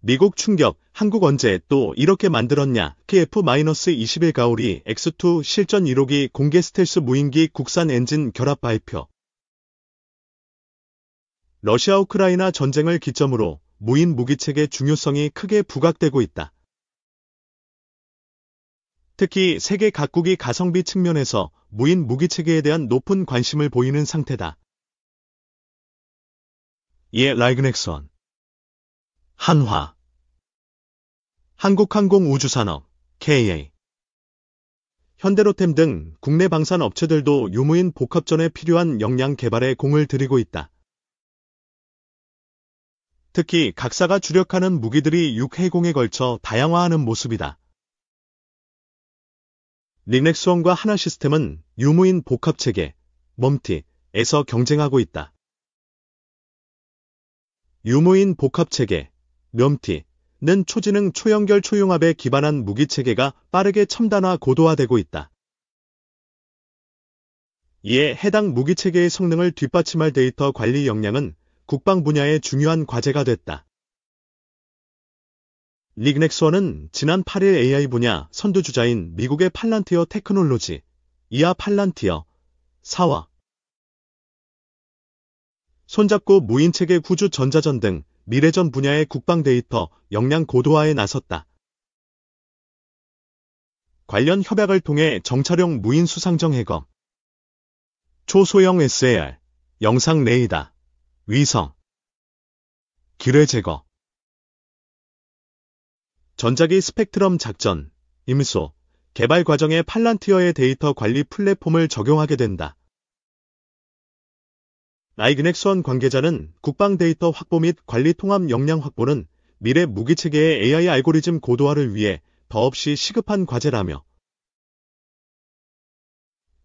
미국 충격, 한국 언제 또 이렇게 만들었냐? KF-21 가오리 X2 실전 1호기 공개 스텔스 무인기 국산 엔진 결합 발표. 러시아 우크라이나 전쟁을 기점으로 무인 무기체계 중요성이 크게 부각되고 있다. 특히 세계 각국이 가성비 측면에서 무인 무기체계에 대한 높은 관심을 보이는 상태다. 이에 라이그넥선, 한화, 한국항공우주산업, KA, 현대로템 등 국내 방산 업체들도 유무인 복합전에 필요한 역량 개발에 공을 들이고 있다. 특히 각사가 주력하는 무기들이 6회공에 걸쳐 다양화하는 모습이다. 리넥스원과 하나시스템은 유무인 복합체계, 멈티에서 경쟁하고 있다. 유무인 복합체계, 멈티는 초지능 초연결 초융합에 기반한 무기체계가 빠르게 첨단화 고도화되고 있다. 이에 해당 무기체계의 성능을 뒷받침할 데이터 관리 역량은 국방 분야의 중요한 과제가 됐다. 리넥스원은 지난 8일 AI 분야 선두주자인 미국의 팔란티어 테크놀로지, 이하 팔란티어, 4와 손잡고 무인체계 구주 전자전 등 미래전 분야의 국방 데이터 역량 고도화에 나섰다. 관련 협약을 통해 정찰용 무인 수상정 해검, 초소형 SAR, 영상 레이더, 위성, 기뢰 제거, 전자기 스펙트럼 작전, 임소, 개발 과정에 팔란티어의 데이터 관리 플랫폼을 적용하게 된다. 라이그넥스원 관계자는 국방 데이터 확보 및 관리 통합 역량 확보는 미래 무기체계의 AI 알고리즘 고도화를 위해 더없이 시급한 과제라며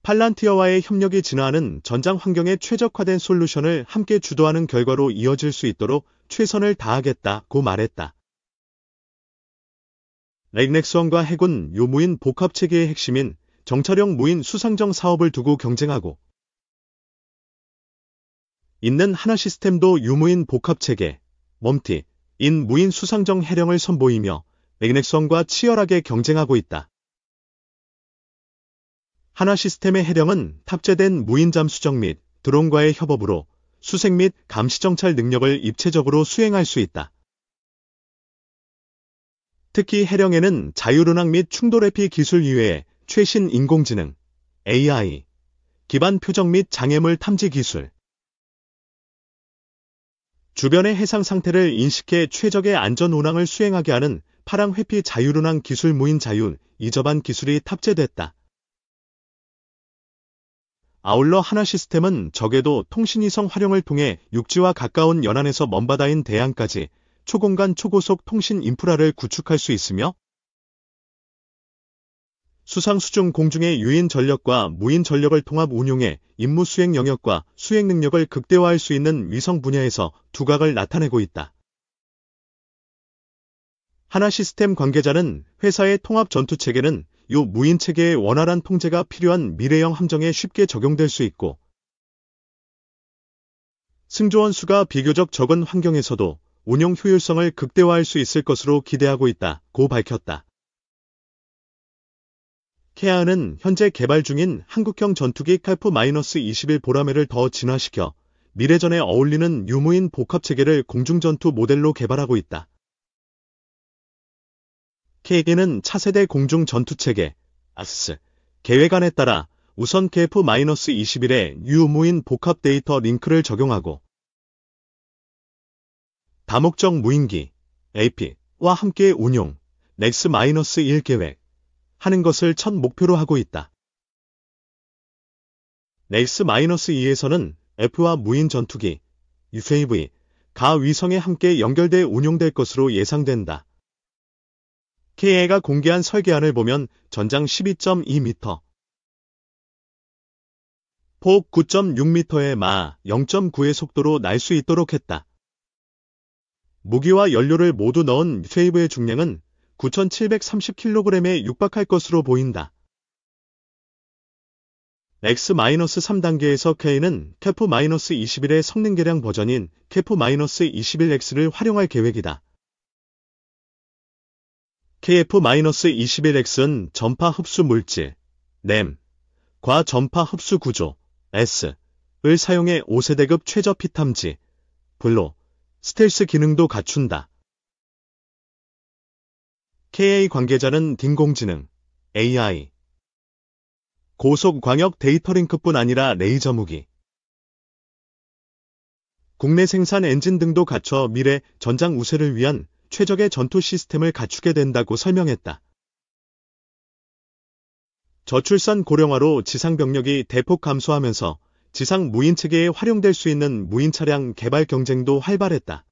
팔란티어와의 협력이 진화하는 전장 환경에 최적화된 솔루션을 함께 주도하는 결과로 이어질 수 있도록 최선을 다하겠다고 말했다. 라이그넥스원과 해군 유무인 복합체계의 핵심인 정찰용 무인 수상정 사업을 두고 경쟁하고 있는 하나시스템도 유무인 복합체계, 멈티인 무인 수상정 해령을 선보이며 라이그넥스원과 치열하게 경쟁하고 있다. 하나시스템의 해령은 탑재된 무인 잠수정 및 드론과의 협업으로 수색 및 감시 정찰 능력을 입체적으로 수행할 수 있다. 특히 해령에는 자율운항 및 충돌 회피 기술 이외에 최신 인공지능, AI, 기반 표적 및 장애물 탐지 기술, 주변의 해상 상태를 인식해 최적의 안전 운항을 수행하게 하는 파랑 회피 자율운항 기술 무인 자율 이접한 기술이 탑재됐다. 아울러 하나시스템은 적외도 통신위성 활용을 통해 육지와 가까운 연안에서 먼바다인 대양까지 초공간 초고속 통신 인프라를 구축할 수 있으며 수상 수중 공중의 유인 전력과 무인 전력을 통합 운용해 임무 수행 영역과 수행 능력을 극대화할 수 있는 위성 분야에서 두각을 나타내고 있다. 하나시스템 관계자는 회사의 통합 전투체계는 요 무인체계의 원활한 통제가 필요한 미래형 함정에 쉽게 적용될 수 있고 승조원 수가 비교적 적은 환경에서도 운용 효율성을 극대화할 수 있을 것으로 기대하고 있다고 밝혔다. 케아는 현재 개발 중인 한국형 전투기 KF-21 보라매를 더 진화시켜 미래전에 어울리는 유무인 복합체계를 공중전투 모델로 개발하고 있다. KA는 차세대 공중전투체계, AS, 계획안에 따라 우선 KF-21에 유무인 복합 데이터 링크를 적용하고 다목적 무인기, AP와 함께 운용, 넥스-1 계획, 하는 것을 첫 목표로 하고 있다. 넥스-2에서는 F와 무인 전투기, UAV, 가 위성에 함께 연결돼 운용될 것으로 예상된다. KA가 공개한 설계안을 보면 전장 12.2m, 폭 9.6m의 마 0.9의 속도로 날 수 있도록 했다. 무기와 연료를 모두 넣은 UAV의 중량은 9,730kg에 육박할 것으로 보인다. X-3 단계에서 KF-21의 성능 개량 버전인 KF-21X를 활용할 계획이다. KF-21X는 전파 흡수 물질, NEM, 과 전파 흡수 구조, S,을 사용해 5세대급 최저 피탐지, 블로, 스텔스 기능도 갖춘다. KA 관계자는 인공지능, AI, 고속 광역 데이터 링크뿐 아니라 레이저 무기, 국내 생산 엔진 등도 갖춰 미래 전장 우세를 위한 최적의 전투 시스템을 갖추게 된다고 설명했다. 저출산 고령화로 지상 병력이 대폭 감소하면서 지상 무인 체계에 활용될 수 있는 무인 차량 개발 경쟁도 활발했다.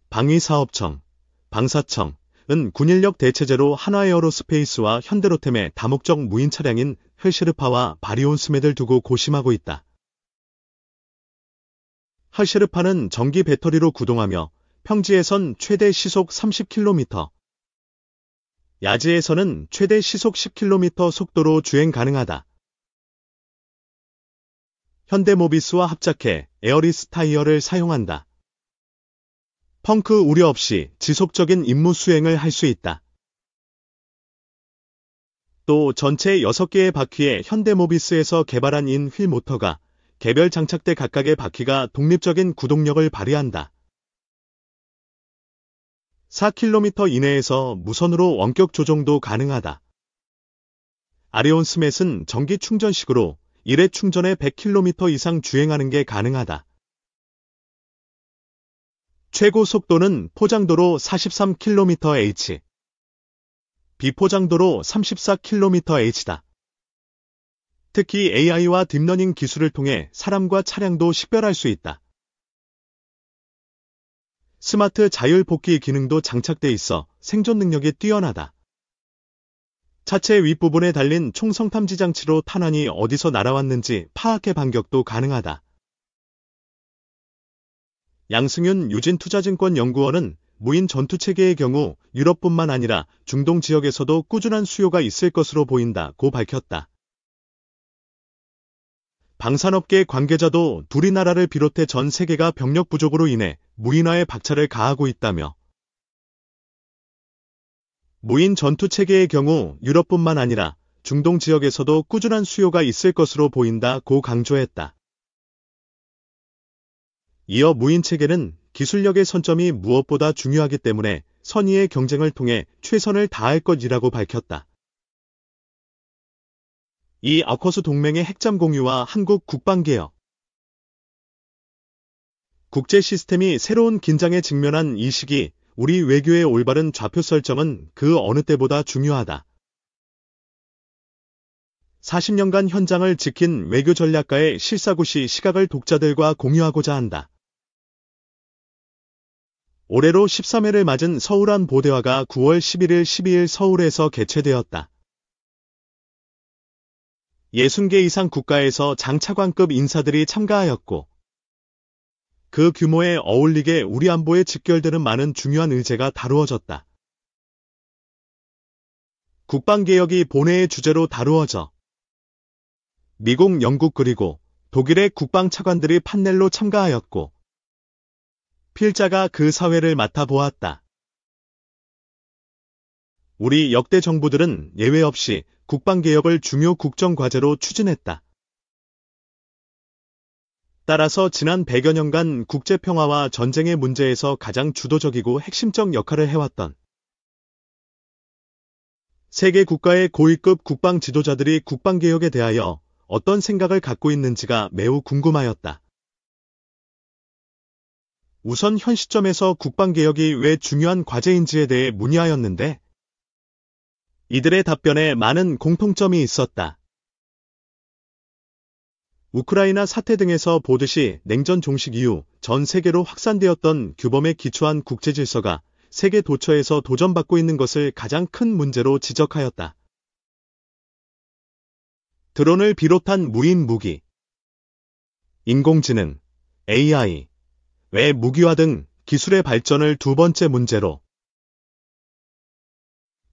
방위사업청, 방사청은 군인력 대체제로 한화에어로스페이스와 현대로템의 다목적 무인 차량인 헬시르파와 바리온 스메드를 두고 고심하고 있다. 헬시르파는 전기 배터리로 구동하며 평지에선 최대 시속 30km, 야지에서는 최대 시속 10km 속도로 주행 가능하다. 현대모비스와 합작해 에어리스 타이어를 사용한다. 펑크 우려 없이 지속적인 임무 수행을 할 수 있다. 또 전체 6개의 바퀴에 현대모비스에서 개발한 인휠 모터가 개별 장착대 각각의 바퀴가 독립적인 구동력을 발휘한다. 4km 이내에서 무선으로 원격 조종도 가능하다. 아리온 스맷은 전기 충전식으로 1회 충전에 100km 이상 주행하는 게 가능하다. 최고 속도는 포장도로 43km/h, 비포장도로 34km/h다. 특히 AI와 딥러닝 기술을 통해 사람과 차량도 식별할 수 있다. 스마트 자율 복귀 기능도 장착돼 있어 생존 능력이 뛰어나다. 차체 윗부분에 달린 총성 탐지 장치로 탄환이 어디서 날아왔는지 파악해 반격도 가능하다. 양승윤 유진투자증권연구원은 무인 전투체계의 경우 유럽뿐만 아니라 중동 지역에서도 꾸준한 수요가 있을 것으로 보인다고 밝혔다. 방산업계 관계자도 둘이 나라를 비롯해 전 세계가 병력 부족으로 인해 무인화에 박차를 가하고 있다며 무인 전투체계의 경우 유럽뿐만 아니라 중동 지역에서도 꾸준한 수요가 있을 것으로 보인다고 강조했다. 이어 무인체계는 기술력의 선점이 무엇보다 중요하기 때문에 선의의 경쟁을 통해 최선을 다할 것이라고 밝혔다. 이 아커스 동맹의 핵잠 공유와 한국 국방개혁, 국제 시스템이 새로운 긴장에 직면한 이 시기 우리 외교의 올바른 좌표 설정은 그 어느 때보다 중요하다. 40년간 현장을 지킨 외교 전략가의 실사구시 시각을 독자들과 공유하고자 한다. 올해로 13회를 맞은 서울안보대화가 9월 11일 12일 서울에서 개최되었다. 60개 이상 국가에서 장차관급 인사들이 참가하였고 그 규모에 어울리게 우리 안보에 직결되는 많은 중요한 의제가 다루어졌다. 국방개혁이 본회의 주제로 다루어져 미국, 영국 그리고 독일의 국방차관들이 판넬로 참가하였고 필자가 그 사회를 맡아보았다. 우리 역대 정부들은 예외 없이 국방개혁을 중요 국정과제로 추진했다. 따라서 지난 100여 년간 국제평화와 전쟁의 문제에서 가장 주도적이고 핵심적 역할을 해왔던 세계 국가의 고위급 국방 지도자들이 국방개혁에 대하여 어떤 생각을 갖고 있는지가 매우 궁금하였다. 우선 현 시점에서 국방개혁이 왜 중요한 과제인지에 대해 문의하였는데 이들의 답변에 많은 공통점이 있었다. 우크라이나 사태 등에서 보듯이 냉전 종식 이후 전 세계로 확산되었던 규범에 기초한 국제질서가 세계 도처에서 도전받고 있는 것을 가장 큰 문제로 지적하였다. 드론을 비롯한 무인 무기, 인공지능, AI, 외 무기화 등 기술의 발전을 두 번째 문제로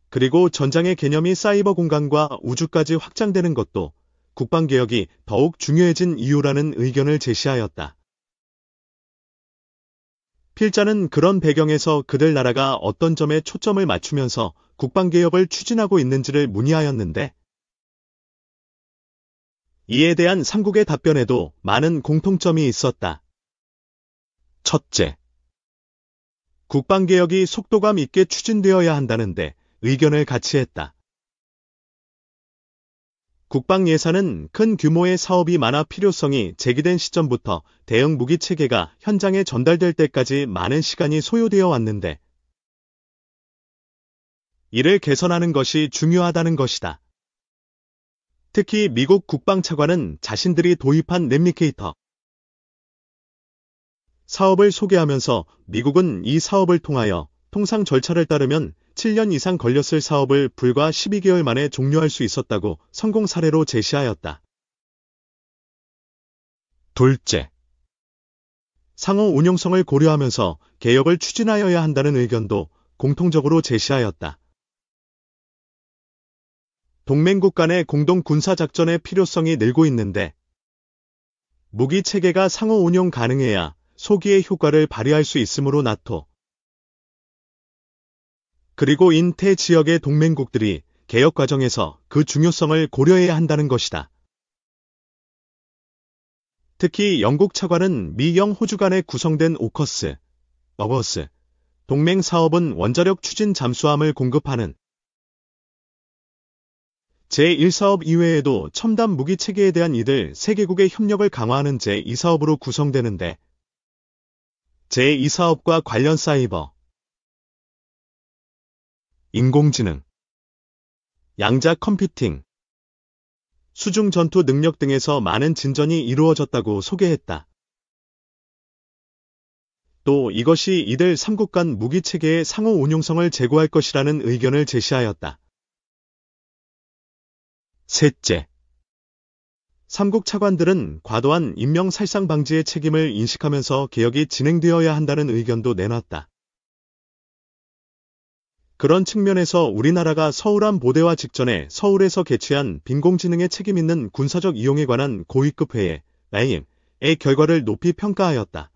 그리고 전장의 개념이 사이버 공간과 우주까지 확장되는 것도 국방개혁이 더욱 중요해진 이유라는 의견을 제시하였다. 필자는 그런 배경에서 그들 나라가 어떤 점에 초점을 맞추면서 국방개혁을 추진하고 있는지를 문의하였는데, 이에 대한 삼국의 답변에도 많은 공통점이 있었다. 첫째, 국방개혁이 속도감 있게 추진되어야 한다는데 의견을 같이 했다. 국방 예산은 큰 규모의 사업이 많아 필요성이 제기된 시점부터 대응 무기 체계가 현장에 전달될 때까지 많은 시간이 소요되어 왔는데, 이를 개선하는 것이 중요하다는 것이다. 특히 미국 국방차관은 자신들이 도입한 내비게이터 사업을 소개하면서 미국은 이 사업을 통하여 통상 절차를 따르면 7년 이상 걸렸을 사업을 불과 12개월 만에 종료할 수 있었다고 성공 사례로 제시하였다. 둘째, 상호 운용성을 고려하면서 개혁을 추진하여야 한다는 의견도 공통적으로 제시하였다. 동맹국 간의 공동 군사작전의 필요성이 늘고 있는데, 무기 체계가 상호 운용 가능해야 소기의 효과를 발휘할 수 있으므로 나토, 그리고 인태 지역의 동맹국들이 개혁 과정에서 그 중요성을 고려해야 한다는 것이다. 특히 영국 차관은 미영 호주 간에 구성된 오커스, 어거스 동맹 사업은 원자력 추진 잠수함을 공급하는 제1사업 이외에도 첨단 무기 체계에 대한 이들 3개국의 협력을 강화하는 제2사업으로 구성되는데, 제2사업과 관련 사이버, 인공지능, 양자 컴퓨팅, 수중 전투 능력 등에서 많은 진전이 이루어졌다고 소개했다. 또 이것이 이들 3국 간 무기 체계의 상호 운용성을 제고할 것이라는 의견을 제시하였다. 셋째, 3국 차관들은 과도한 인명 살상 방지의 책임을 인식하면서 개혁이 진행되어야 한다는 의견도 내놨다. 그런 측면에서 우리나라가 서울함 보대화 직전에 서울에서 개최한 빈공지능의 책임 있는 군사적 이용에 관한 고위급 회의, AIM의 결과를 높이 평가하였다.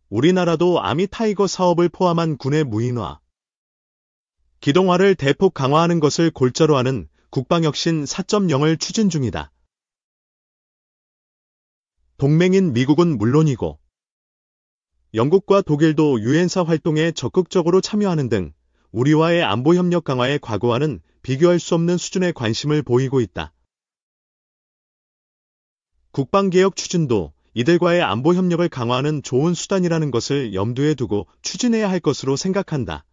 우리나라도 아미 타이거 사업을 포함한 군의 무인화, 기동화를 대폭 강화하는 것을 골자로 하는 국방혁신 4.0을 추진 중이다. 동맹인 미국은 물론이고 영국과 독일도 유엔사 활동에 적극적으로 참여하는 등 우리와의 안보협력 강화에 과거와는 비교할 수 없는 수준의 관심을 보이고 있다. 국방개혁 추진도 이들과의 안보협력을 강화하는 좋은 수단이라는 것을 염두에 두고 추진해야 할 것으로 생각한다.